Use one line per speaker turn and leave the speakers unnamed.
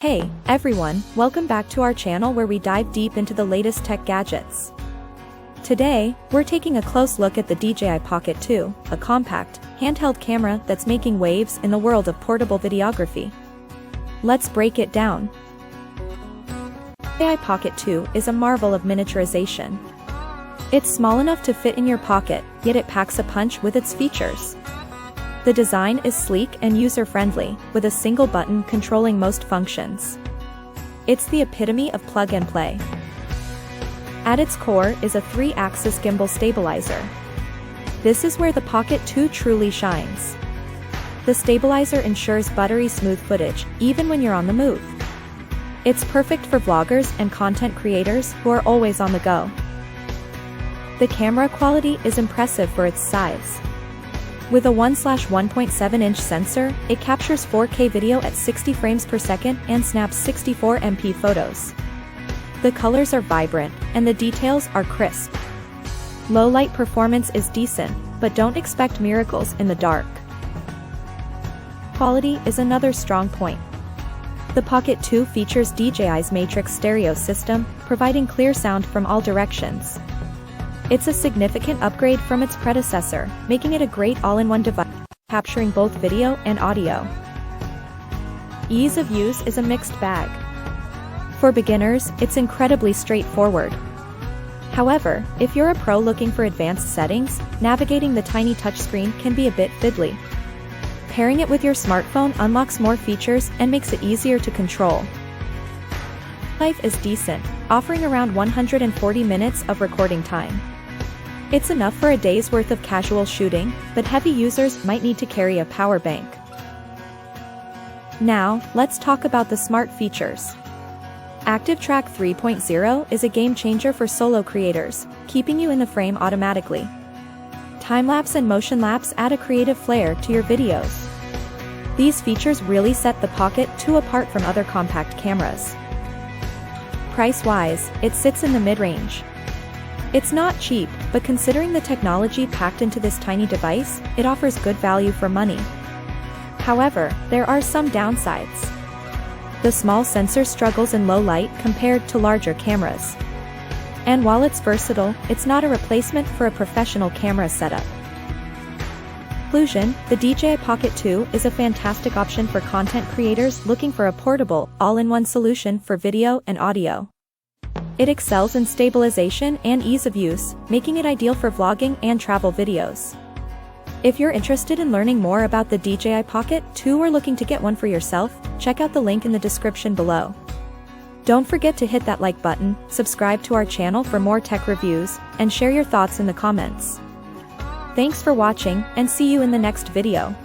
Hey, everyone, welcome back to our channel where we dive deep into the latest tech gadgets. Today, we're taking a close look at the DJI Pocket 2, a compact, handheld camera that's making waves in the world of portable videography. Let's break it down. DJI Pocket 2 is a marvel of miniaturization. It's small enough to fit in your pocket, yet it packs a punch with its features. The design is sleek and user-friendly, with a single button controlling most functions. It's the epitome of plug-and-play. At its core is a 3-axis gimbal stabilizer. This is where the Pocket 2 truly shines. The stabilizer ensures buttery smooth footage, even when you're on the move. It's perfect for vloggers and content creators who are always on the go. The camera quality is impressive for its size. With a 1/1.7-inch sensor, it captures 4K video at 60 frames per second and snaps 64 MP photos. The colors are vibrant, and the details are crisp. Low light performance is decent, but don't expect miracles in the dark. Quality is another strong point. The Pocket 2 features DJI's Matrix stereo system, providing clear sound from all directions. It's a significant upgrade from its predecessor, making it a great all-in-one device, capturing both video and audio. Ease of use is a mixed bag. For beginners, it's incredibly straightforward. However, if you're a pro looking for advanced settings, navigating the tiny touchscreen can be a bit fiddly. Pairing it with your smartphone unlocks more features and makes it easier to control. Life is decent, offering around 140 minutes of recording time. It's enough for a day's worth of casual shooting, but heavy users might need to carry a power bank. Now, let's talk about the smart features. Active Track 3.0 is a game changer for solo creators, keeping you in the frame automatically. Time-lapse and motion lapse add a creative flair to your videos. These features really set the Pocket 2 apart from other compact cameras. Price-wise, it sits in the mid-range. It's not cheap, but considering the technology packed into this tiny device, it offers good value for money. However, there are some downsides. The small sensor struggles in low light compared to larger cameras. And while it's versatile, it's not a replacement for a professional camera setup. In conclusion, the DJI Pocket 2 is a fantastic option for content creators looking for a portable, all-in-one solution for video and audio. It excels in stabilization and ease of use, making it ideal for vlogging and travel videos. If you're interested in learning more about the DJI Pocket 2 or looking to get one for yourself, check out the link in the description below. Don't forget to hit that like button, subscribe to our channel for more tech reviews, and share your thoughts in the comments. Thanks for watching, and see you in the next video.